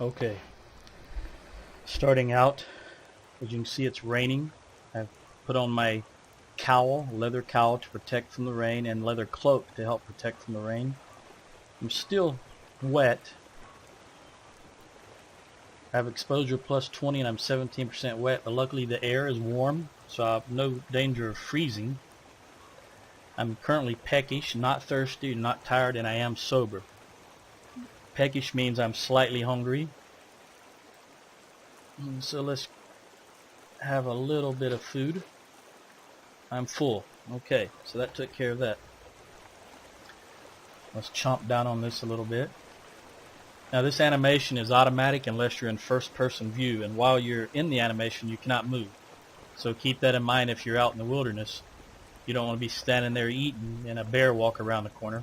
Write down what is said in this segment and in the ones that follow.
Okay, starting out, as you can see, it's raining. I've put on my cowl, leather cowl, to protect from the rain, and leather cloak to help protect from the rain. I'm still wet. I have exposure plus 20 and I'm 17% wet, but luckily the air is warm, so I have no danger of freezing. I'm currently peckish, not thirsty, not tired, and I am sober. Peckish means I'm slightly hungry. So let's have a little bit of food. I'm full. Okay, so that took care of that. Let's chomp down on this a little bit. Now this animation is automatic unless you're in first person view, and while you're in the animation you cannot move. So keep that in mind if you're out in the wilderness. You don't want to be standing there eating and a bear walk around the corner.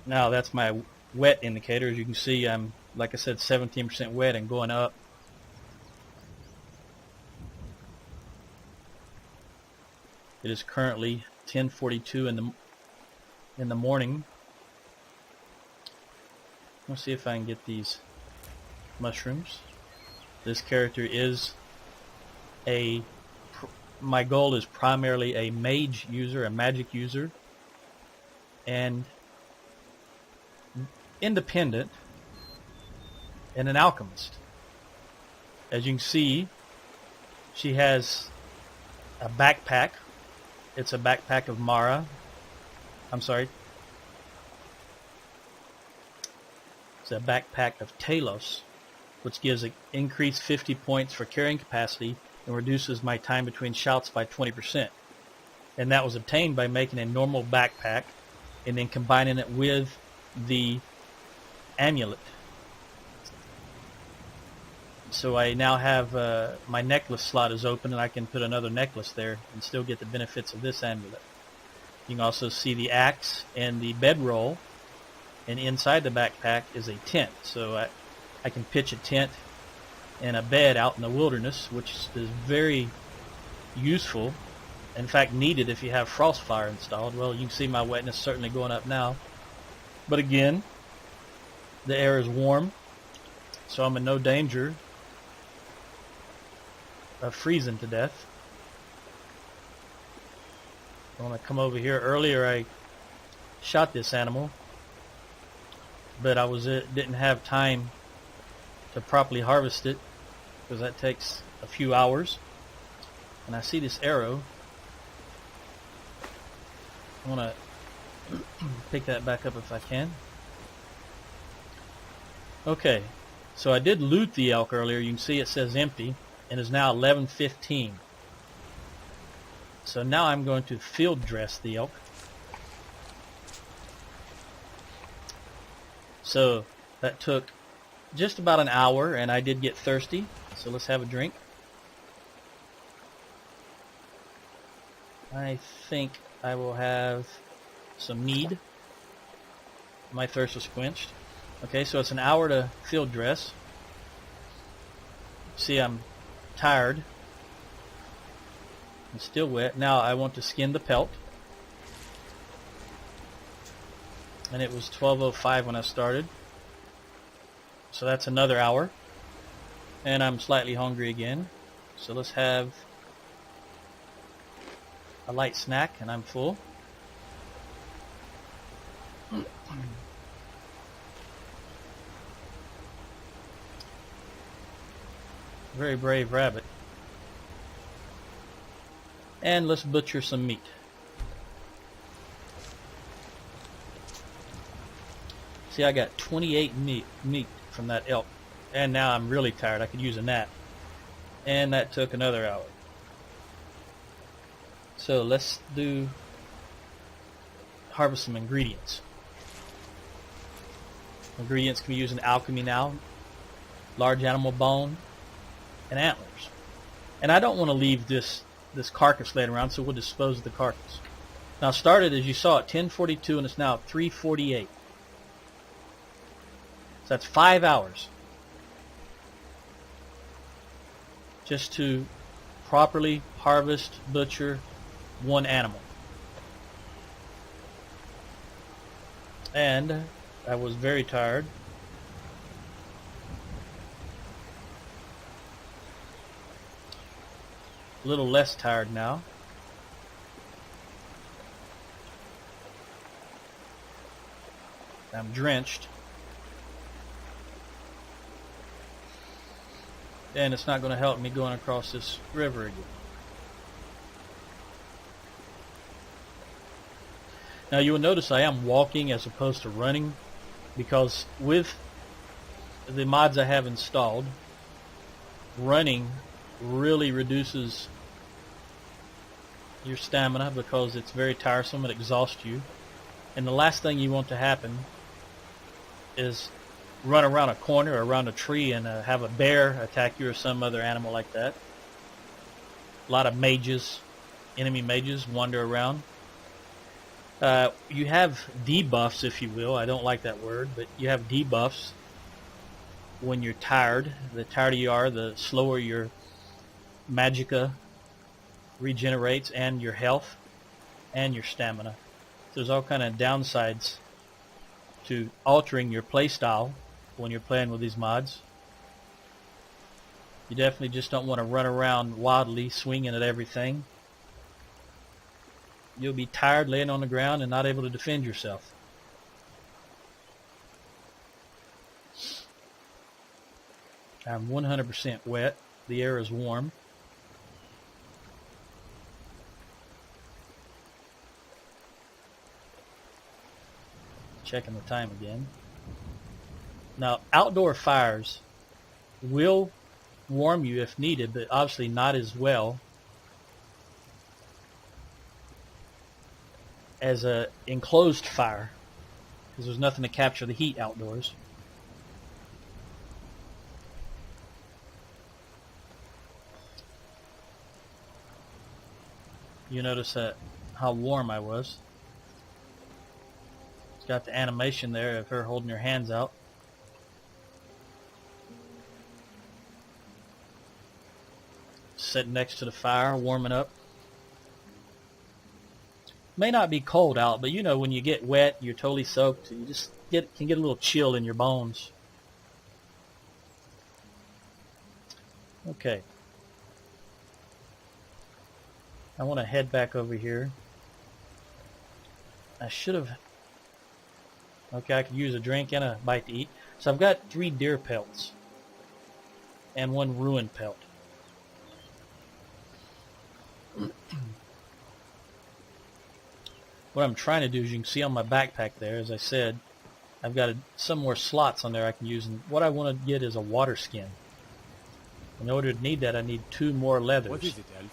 Now that's my wet indicator. As you can see, I'm, like I said, 17% wet and going up. It is currently 10:42 in the morning. Let's see if I can get these mushrooms. This character is my goal is primarily a mage user, a magic user, and independent, and an alchemist. As you can see, she has a backpack. It's a backpack of Mara. I'm sorry. It's a backpack of Talos, which gives an increased 50 points for carrying capacity and reduces my time between shouts by 20%. And that was obtained by making a normal backpack and then combining it with the amulet. So I now have my necklace slot is open, and I can put another necklace there and still get the benefits of this amulet. You can also see the axe and the bedroll, and inside the backpack is a tent. So I can pitch a tent and a bed out in the wilderness, which is very useful. In fact, needed if you have Frostfire installed. Well, you can see my wetness certainly going up now. But again, the air is warm, so I'm in no danger of freezing to death. I want to come over here. Earlier I shot this animal, but I didn't have time to properly harvest it, because that takes a few hours. And I see this arrow. I want to pick that back up if I can. Okay, so I did loot the elk earlier. You can see it says empty, and it's now 11:15. So now I'm going to field dress the elk. So that took just about an hour, and I did get thirsty. So let's have a drink. I think I will have some mead. My thirst was quenched. Okay, so it's an hour to field dress. See, I'm tired. I'm still wet. Now I want to skin the pelt. And it was 12:05 when I started. So that's another hour. And I'm slightly hungry again. So let's have a light snack, and I'm full. Very brave rabbit. And let's butcher some meat. See, I got 28 meat from that elk. And now I'm really tired. I could use a nap. And that took another hour. So let's harvest some ingredients. Ingredients can be used in alchemy now. Large animal bone and antlers. And I don't want to leave this carcass laying around, so we'll dispose of the carcass. Now I started, as you saw, at 10:42, and it's now 3:48. So that's 5 hours just to properly harvest, butcher one animal. And I was very tired. A little less tired now. I'm drenched. And it's not going to help me going across this river again. Now you will notice I am walking as opposed to running, because with the mods I have installed, running really reduces your stamina because it's very tiresome and exhausts you. And the last thing you want to happen is run around a corner or around a tree and have a bear attack you or some other animal like that. A lot of mages, enemy mages, wander around. You have debuffs, if you will. I don't like that word, but you have debuffs when you're tired. The tireder you are, the slower your magicka regenerates, and your health and your stamina. So there's all kind of downsides to altering your playstyle when you're playing with these mods. You definitely just don't want to run around wildly swinging at everything. You'll be tired laying on the ground and not able to defend yourself. I'm 100% wet. The air is warm. Checking the time again. Now, outdoor fires will warm you if needed, but obviously not as well as a enclosed fire, because there's nothing to capture the heat outdoors. You notice how warm I was. It's got the animation there of her holding her hands out. Sitting next to the fire, warming up. May not be cold out, but you know when you get wet, you're totally soaked, you just can get a little chill in your bones. Okay. I want to head back over here. I should have... Okay, I could use a drink and a bite to eat. So I've got 3 deer pelts and 1 ruin pelt. What I'm trying to do is, you can see on my backpack there, as I said, I've got some more slots on there I can use, and what I want to get is a water skin. In order to need that, I need 2 more leathers. What is it, Elf?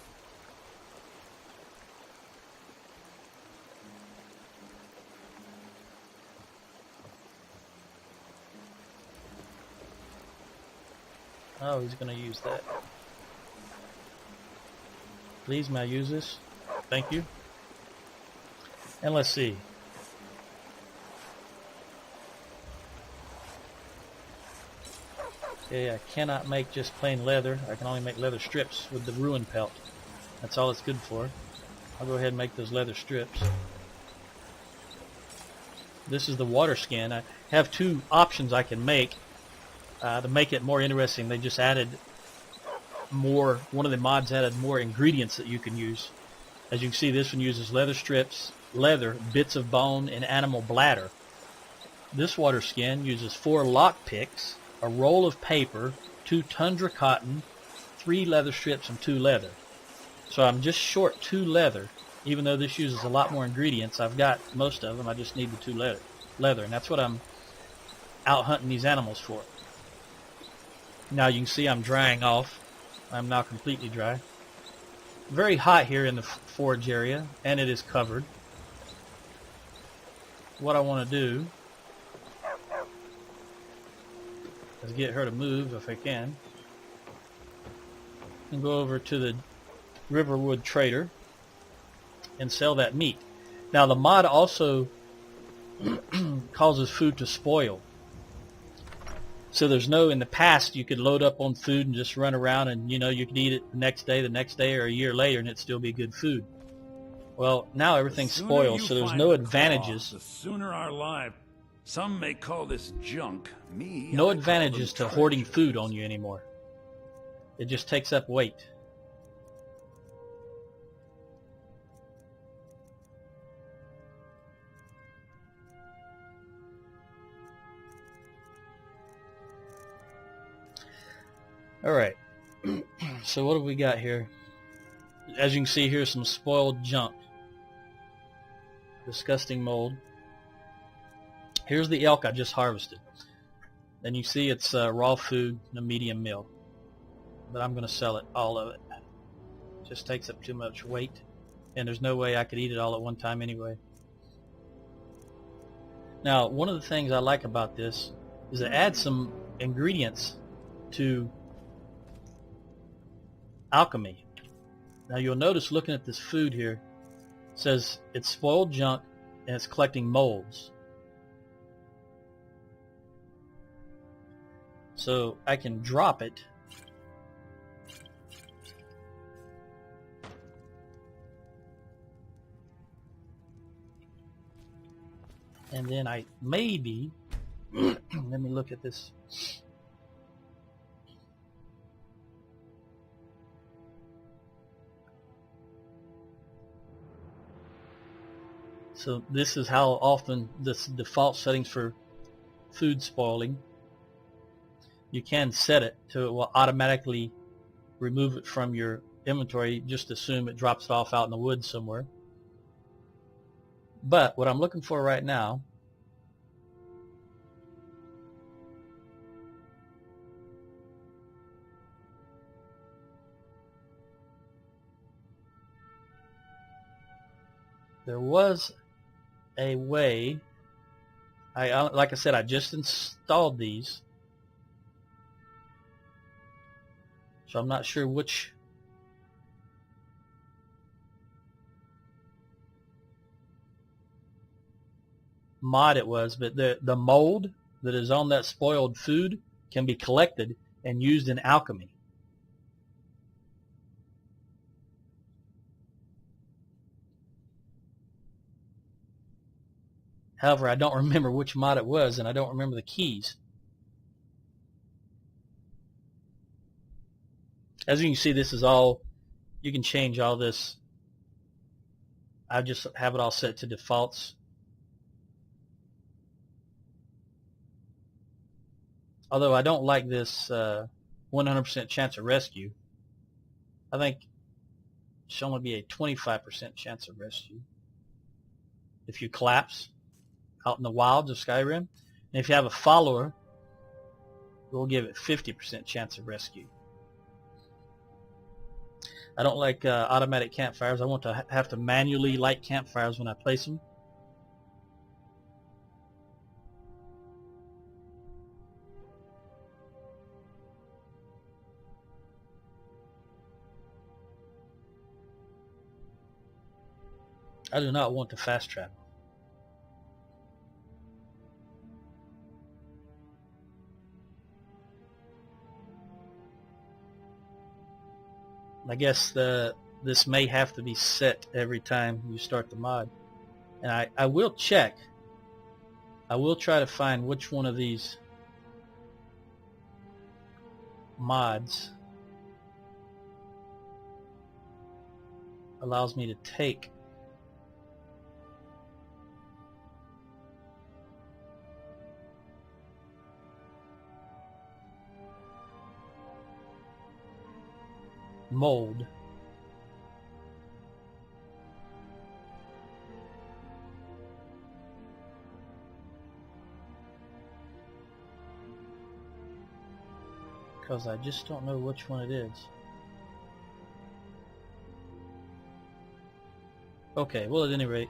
Oh, he's going to use that. Please, may I use this? Thank you. And let's see. Okay, I cannot make just plain leather. I can only make leather strips with the ruin pelt. That's all it's good for. I'll go ahead and make those leather strips. This is the water skin. I have 2 options I can make to make it more interesting. They just added more, one of the mods added more ingredients that you can use. As you can see, this one uses leather strips, leather, bits of bone, and animal bladder. This water skin uses 4 lock picks, a roll of paper, 2 tundra cotton, 3 leather strips, and 2 leather. So I'm just short 2 leather. Even though this uses a lot more ingredients, I've got most of them. I just need the 2 leather, and that's what I'm out hunting these animals for. Now you can see I'm drying off. I'm now completely dry. Very hot here in the forge area, and it is covered. What I want to do is get her to move if I can, and go over to the Riverwood Trader and sell that meat. Now the mod also causes food to spoil. So there's no, in the past you could load up on food and just run around and you could eat it the next day, or a year later, and it'd still be good food. Well, now everything's spoiled, so there's no advantages. The sooner our life. Some may call this junk. Me, no advantages to hoarding food on you anymore. It just takes up weight. Alright, so what have we got here? As you can see, here's some spoiled junk. Disgusting mold. Here's the elk I just harvested. And you see it's raw food and a medium meal. But I'm going to sell it, all of it. Just takes up too much weight. And there's no way I could eat it all at one time anyway. Now, one of the things I like about this is it adds some ingredients to alchemy. Now you'll notice looking at this food here, it says it's spoiled junk and it's collecting molds. So I can drop it. And then I maybe, let me look at this. So this is how often this default settings for food spoiling. You can set it to it will automatically remove it from your inventory. Just assume it drops it off out in the woods somewhere. But what I'm looking for right now there was a way. Like I said, I just installed these, so I'm not sure which mod it was, but the mold that is on that spoiled food can be collected and used in alchemy. However, I don't remember which mod it was, and I don't remember the keys. As you can see, this is all, you can change all this. I just have it all set to defaults. Although I don't like this 100% chance of rescue. I think it should only be a 25% chance of rescue if you collapse out in the wilds of Skyrim. And if you have a follower, we'll give it 50% chance of rescue. I don't like automatic campfires. I want to have to manually light campfires when I place them. I do not want to fast travel. I guess this may have to be set every time you start the mod. And I will check. I will try to find which one of these mods allows me to take mold. Because I just don't know which one it is. Okay, well, at any rate,